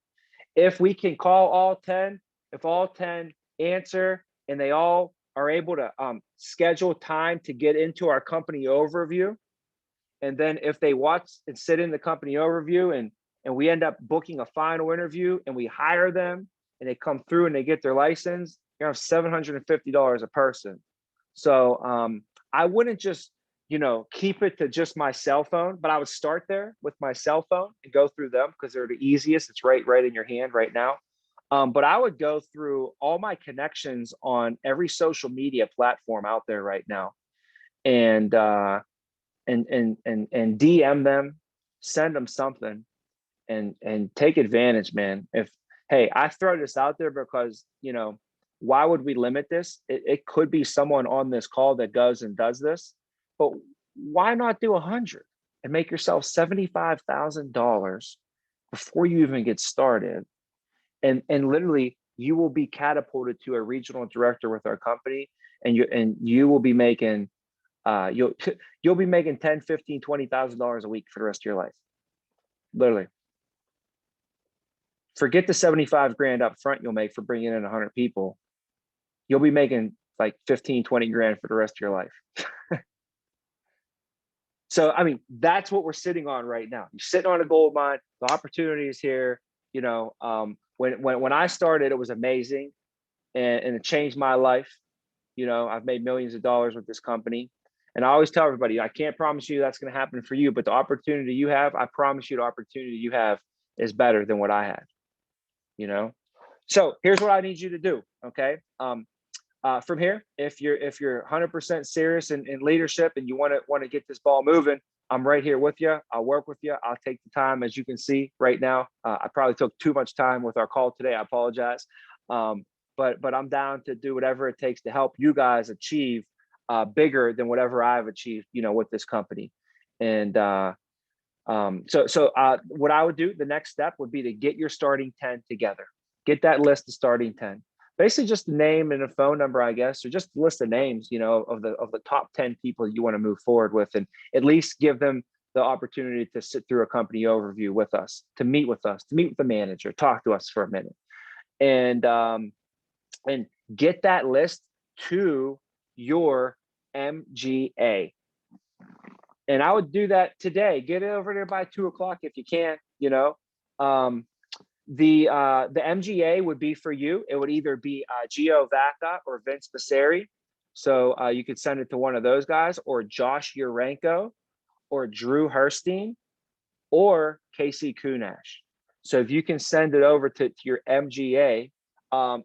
If we can call all 10, if all 10 answer and they all are able to schedule time to get into our company overview, and then if they watch and sit in the company overview and we end up booking a final interview and we hire them and they come through and they get their license, you're gonna have $750 a person. So I wouldn't just, keep it to just my cell phone, but I would start there with my cell phone and go through them because they're the easiest. It's right in your hand right now. But I would go through all my connections on every social media platform out there right now, and DM them, send them something, and take advantage, man. Hey, I throw this out there because why would we limit this? It could be someone on this call that goes and does this, but why not do 100 and make yourself $75,000 before you even get started? And literally you will be catapulted to a regional director with our company, and you will be making you'll be making 10, 15, $20,000 a week for the rest of your life. Literally. Forget the 75 grand up front you'll make for bringing in 100 people. You'll be making like 15, 20 grand for the rest of your life. So, I mean, that's what we're sitting on right now. You're sitting on a gold mine. The opportunity is here. When I started, it was amazing and it changed my life. I've made millions of dollars with this company. And I always tell everybody, I can't promise you that's going to happen for you, but the opportunity you have, I promise you the opportunity you have is better than what I had, So here's what I need you to do. Okay. From here, if you're 100% serious in leadership and you want to get this ball moving, I'm right here with you. I'll work with you. I'll take the time, as you can see right now. I probably took too much time with our call today. I apologize. But I'm down to do whatever it takes to help you guys achieve bigger than whatever I've achieved, with this company. And so what I would do, the next step would be to get your starting 10 together. Get that list of starting 10. Basically just a name and a phone number, I guess, or just a list of names, of the top 10 people you want to move forward with, and at least give them the opportunity to sit through a company overview with us, to meet with the manager, talk to us for a minute, and get that list to your MGA. And I would do that today. Get it over there by 2:00 if you can. The MGA would be for you. It would either be Gio Vaca or Vince Passeri. So you could send it to one of those guys, or Josh Urenko, or Drew Herstein, or Casey Kunash. So if you can send it over to your MGA,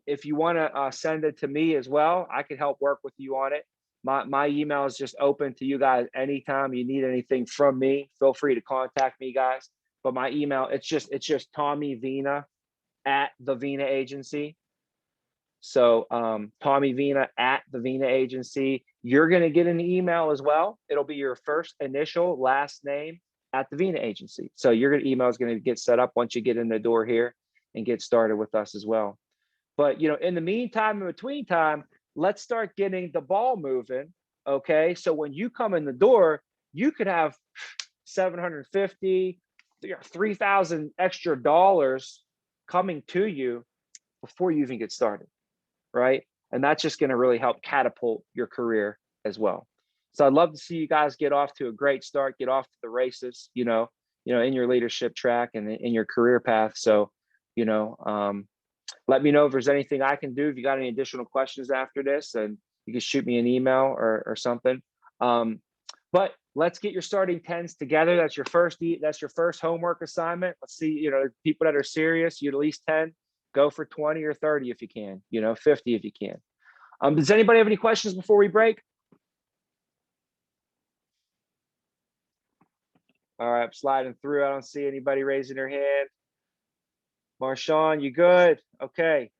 if you want to send it to me as well, I can help work with you on it. My email is just open to you guys anytime you need anything from me. Feel free to contact me, guys. But my email, it's just Tommy Vina at the Vina Agency. So Tommy Vina at the Vina Agency. You're going to get an email as well. It'll be your first initial last name at the Vina Agency. So your email is going to get set up once you get in the door here and get started with us as well. But in the meantime, in between time, let's start getting the ball moving. Okay. So when you come in the door, you could have $750, $3,000 extra dollars coming to you before you even get started. Right. And that's just going to really help catapult your career as well. So I'd love to see you guys get off to a great start, get off to the races, in your leadership track and in your career path. So, let me know if there's anything I can do. If you got any additional questions after this, and you can shoot me an email or something. But let's get your starting 10s together. That's your first homework assignment. Let's see, people that are serious, you at least 10, go for 20 or 30 if you can, 50 if you can. Does anybody have any questions before we break? All right, I'm sliding through. I don't see anybody raising their hand. Marshawn, you good? Okay.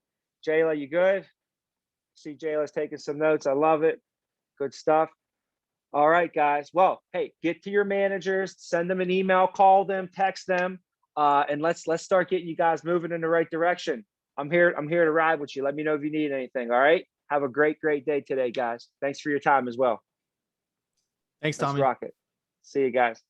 Jayla, you good? See Jayla's taking some notes. I love it. Good stuff. All right, guys. Well, hey, get to your managers, send them an email, call them, text them, and let's start getting you guys moving in the right direction. I'm here to ride with you. Let me know if you need anything. All right. Have a great day today, guys. Thanks for your time as well. Thanks, Tommy. Let's rock it. See you guys.